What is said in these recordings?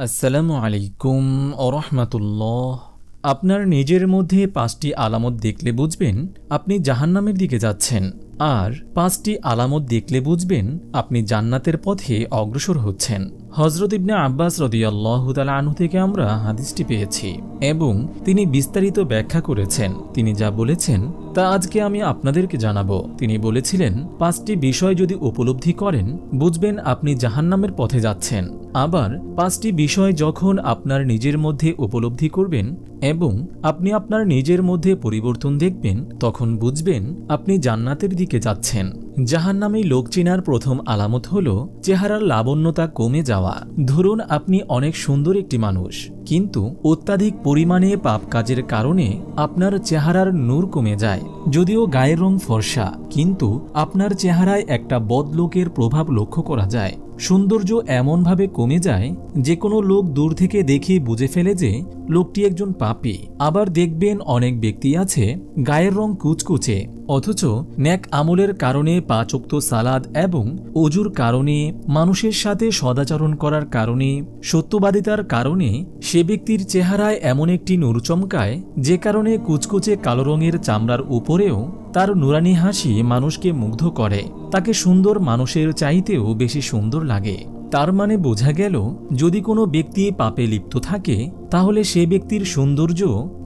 আসসালামু আলাইকুম ওয়া রাহমাতুল্লাহ। আপনার নিজের মধ্যে ৫টি আলামত দেখলে বুঝবেন আপনি জাহান্নামের দিকে যাচ্ছেন, আর ৫টি আলামত দেখলে বুঝবেন আপনি জান্নাতের পথে অগ্রসর হচ্ছেন। হযরত ইবনে আব্বাস রাদিয়াল্লাহু তাআলা আনহু থেকে আমরা হাদিসটি পেয়েছি এবং তিনি বিস্তারিত ব্যাখ্যা করেছেন। তিনি যা বলেছেন তা আজকে আমি আপনাদেরকে জানাবো। তিনি বলেছিলেন, ৫টি বিষয় যদি উপলব্ধি করেন বুঝবেন আপনি জাহান্নামের পথে যাচ্ছেন। আবার ৫টি বিষয় যখন আপনার নিজের মধ্যে উপলব্ধি করবেন এবং আপনি আপনার নিজের মধ্যে পরিবর্তন দেখবেন তখন বুঝবেন আপনি জান্নাতের দিকে যাচ্ছেন। জাহান্নামী লোক চেনার প্রথম আলামত হল চেহারার লাবণ্যতা কমে যাওয়া। ধরুন আপনি অনেক সুন্দর একটি মানুষ, কিন্তু অত্যাধিক পরিমাণে পাপ কাজের কারণে আপনার চেহারার নূর কমে যায়। যদিও গায়ের রং ফর্সা, কিন্তু আপনার চেহারায় একটা বদলোকের প্রভাব লক্ষ্য করা যায়। সৌন্দর্য এমনভাবে কমে যায় যে কোনো লোক দূর থেকে দেখে বুঝে ফেলে যে লোকটি একজন পাপী। আবার দেখবেন অনেক ব্যক্তি আছে গায়ের রং কুচকুচে, অথচ নেক আমলের কারণে ৫ ওয়াক্ত সালাত এবং ওযুর কারণে, মানুষের সাথে সদাচরণ করার কারণে, সত্যবাদিতার কারণে সে ব্যক্তির চেহারায় এমন একটি নূর চমকায় যে কারণে কুচকুচে কালো রঙের চামড়ার উপরেও তার নুরানি হাসি মানুষকে মুগ্ধ করে। তাকে সুন্দর মানুষের চাইতেও বেশি সুন্দর লাগে। তার মানে বোঝা গেল, যদি কোনো ব্যক্তি পাপে লিপ্ত থাকে তাহলে সে ব্যক্তির সৌন্দর্য,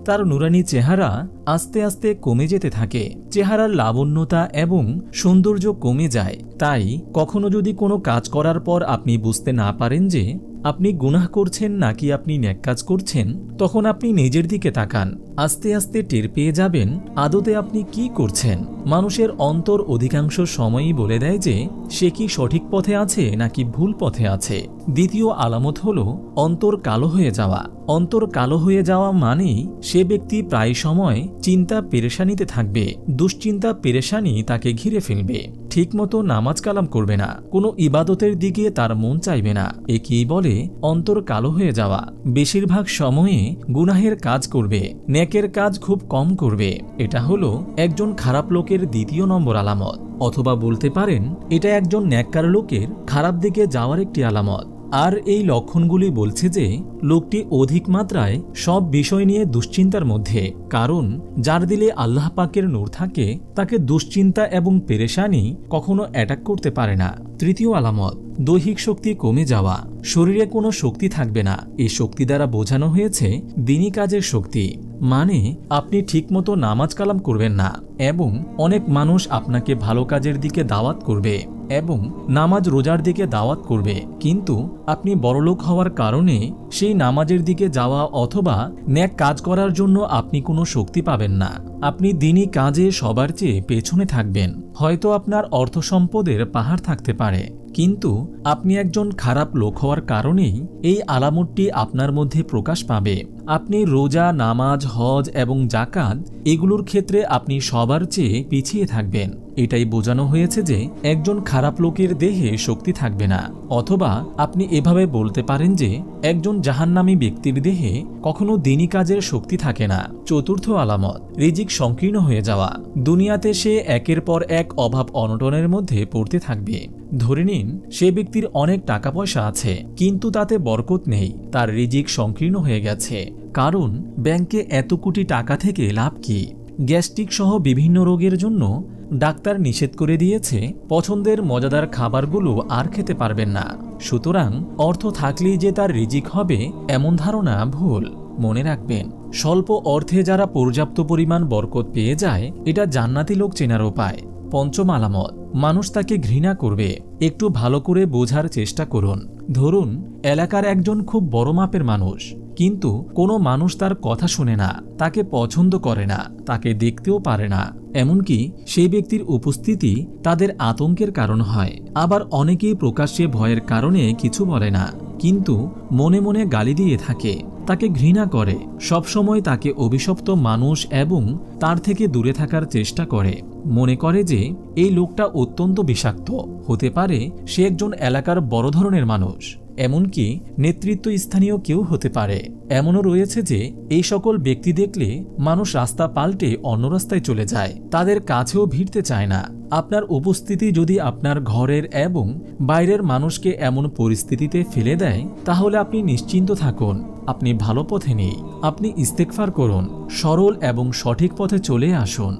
তার নুরানি চেহারা আস্তে আস্তে কমে যেতে থাকে। চেহারার লাবণ্যতা এবং সৌন্দর্য কমে যায়। তাই কখনো যদি কোনো কাজ করার পর আপনি বুঝতে না পারেন যে আপনি গুনাহ করছেন নাকি আপনি নেক কাজ করছেন, তখন আপনি নিজের দিকে তাকান। আস্তে আস্তে টের পেয়ে যাবেন আদতে আপনি কি করছেন। মানুষের অন্তর অধিকাংশ সময়ই বলে দেয় যে সে কি সঠিক পথে আছে নাকি ভুল পথে আছে। দ্বিতীয় আলামত হল অন্তর কালো হয়ে যাওয়া। অন্তর কালো হয়ে যাওয়া মানেই সে ব্যক্তি প্রায় সময় চিন্তা পেরেশানিতে থাকবে। দুশ্চিন্তা পেরেশানি তাকে ঘিরে ফেলবে। ঠিকমতো নামাজ কালাম করবে না, কোনো ইবাদতের দিকে তার মন চাইবে না। একেই বলে অন্তর কালো হয়ে যাওয়া। বেশিরভাগ সময়ে গুনাহের কাজ করবে, নেকের কাজ খুব কম করবে। এটা হলো একজন খারাপ লোকের দ্বিতীয় নম্বর আলামত, অথবা বলতে পারেন এটা একজন নেককার লোকের খারাপ দিকে যাওয়ার একটি আলামত। আর এই লক্ষণগুলি বলছে যে লোকটি অধিক মাত্রায় সব বিষয় নিয়ে দুশ্চিন্তার মধ্যে। কারণ যার দিলে আল্লাহ পাকের নূর থাকে তাকে দুশ্চিন্তা এবং পেরেশানি কখনো অ্যাটাক করতে পারে না। তৃতীয় আলামত, দৈহিক শক্তি কমে যাওয়া। শরীরে কোনো শক্তি থাকবে না। এই শক্তি দ্বারা বোঝানো হয়েছে দিনী কাজের শক্তি। মানে আপনি ঠিকমতো নামাজ কালাম করবেন না এবং অনেক মানুষ আপনাকে ভালো কাজের দিকে দাওয়াত করবে এবং নামাজ রোজার দিকে দাওয়াত করবে, কিন্তু আপনি বড়লোক হওয়ার কারণে সেই নামাজের দিকে যাওয়া অথবা নেক কাজ করার জন্য আপনি কোনো শক্তি পাবেন না। আপনি দিনী কাজে সবার চেয়ে পেছনে থাকবেন। হয়তো আপনার অর্থ সম্পদের পাহাড় থাকতে পারে, কিন্তু আপনি একজন খারাপ লোক হওয়ার কারণেই এই আলামতটি আপনার মধ্যে প্রকাশ পাবে। আপনি রোজা, নামাজ, হজ এবং যাকাত এগুলোর ক্ষেত্রে আপনি সবার চেয়ে পিছিয়ে থাকবেন। এটাই বোঝানো হয়েছে যে একজন খারাপ লোকের দেহে শক্তি থাকবে না। অথবা আপনি এভাবে বলতে পারেন যে একজন জাহান্নামী ব্যক্তির দেহে কখনো দিনী কাজের শক্তি থাকে না। চতুর্থ আলামত, রিজিক সংকীর্ণ হয়ে যাওয়া। দুনিয়াতে সে একের পর এক অভাব অনটনের মধ্যে পড়তে থাকবে। ধরে নিন সে ব্যক্তির অনেক টাকা পয়সা আছে, কিন্তু তাতে বরকত নেই। তার রিজিক সংকীর্ণ হয়ে গেছে। কারণ ব্যাংকে এত কোটি টাকা থেকে লাভ কি? গ্যাস্ট্রিক সহ বিভিন্ন রোগের জন্য ডাক্তার নিষেধ করে দিয়েছে, পছন্দের মজাদার খাবারগুলো আর খেতে পারবেন না। সুতরাং অর্থ থাকলেই যে তার রিজিক হবে এমন ধারণা ভুল। মনে রাখবেন, স্বল্প অর্থে যারা পর্যাপ্ত পরিমাণ বরকত পেয়ে যায় এটা জান্নাতি লোক চেনার উপায়। পঞ্চম আলামত, মানুষ তাকে ঘৃণা করবে। একটু ভালো করে বোঝার চেষ্টা করুন। ধরুন এলাকার একজন খুব বড় মাপের মানুষ, কিন্তু কোনো মানুষ তার কথা শুনে না, তাকে পছন্দ করে না, তাকে দেখতেও পারে না। এমনকি সেই ব্যক্তির উপস্থিতি তাদের আতঙ্কের কারণ হয়। আবার অনেকেই প্রকাশ্যে ভয়ের কারণে কিছু বলে না, কিন্তু মনে মনে গালি দিয়ে থাকে, তাকে ঘৃণা করে, সবসময় তাকে অভিশপ্ত মানুষ এবং তার থেকে দূরে থাকার চেষ্টা করে। মনে করে যে এই লোকটা অত্যন্ত বিষাক্ত, হতে পারে সে একজন এলাকার বড় ধরনের মানুষ। এমনকি নেতৃত্ব স্থানীয় কেউ হতে পারে। এমনও রয়েছে যে এই সকল ব্যক্তি দেখলে মানুষ রাস্তা পাল্টে অন্য রাস্তায় চলে যায়, তাদের কাছেও ভিড়তে চায় না। আপনার উপস্থিতি যদি আপনার ঘরের এবং বাইরের মানুষকে এমন পরিস্থিতিতে ফেলে দেয়, তাহলে আপনি নিশ্চিন্ত থাকুন, আপনি ভালো পথে নেই। আপনি ইস্তেগফার করুন, সরল এবং সঠিক পথে চলে আসুন।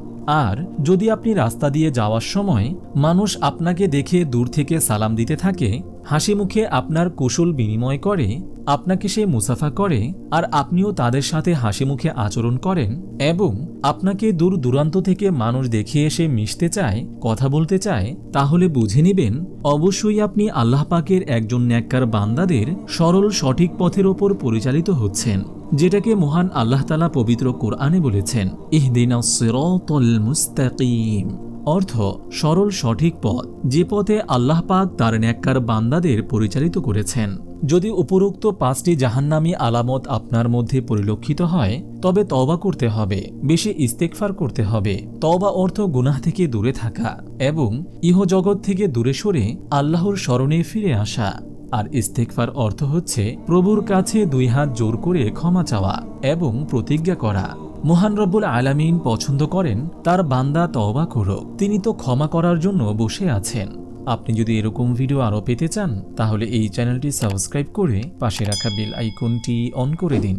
আর যদি আপনি রাস্তা দিয়ে যাওয়ার সময় মানুষ আপনাকে দেখে দূর থেকে সালাম দিতে থাকে, হাসি মুখে আপনার কুশল বিনিময় করে, আপনাকে সে মুসাফা করে, আর আপনিও তাদের সাথে হাসি মুখে আচরণ করেন, এবং আপনাকে দূর দূরান্ত থেকে মানুষ দেখে এসে মিশতে চায়, কথা বলতে চায়, তাহলে বুঝে নেবেন অবশ্যই আপনি আল্লাহ পাকের একজন নেককার বান্দাদের সরল সঠিক পথের ওপর পরিচালিত হচ্ছেন, যেটাকে মহান আল্লাহ তাআলা পবিত্র কোরআনে বলেছেন, ইহদিনাস সিরাতাল মুস্তাকিম। অর্থ সরল সঠিক পথ, যে পথে আল্লাহ পাক তার নেককার বান্দাদের পরিচালিত করেছেন। যদি উপরোক্ত 5টি জাহান্নামী আলামত আপনার মধ্যে পরিলক্ষিত হয়, তবে তওবা করতে হবে, বেশি ইস্তেগফার করতে হবে। তওবা অর্থ গুনাহ থেকে দূরে থাকা এবং ইহজগৎ থেকে দূরে সরে আল্লাহর শরণে ফিরে আসা। আর ইস্তেগফার অর্থ হচ্ছে প্রভুর কাছে 2 হাত জোর করে ক্ষমা চাওয়া এবং প্রতিজ্ঞা করা। মহান রব্বুল আলামিন পছন্দ করেন তার বান্দা তওবা করুক, তিনি তো ক্ষমা করার জন্য বসে আছেন। আপনি যদি এরকম ভিডিও আরও পেতে চান, তাহলে এই চ্যানেলটি সাবস্ক্রাইব করে পাশে রাখা বেল আইকনটি অন করে দিন।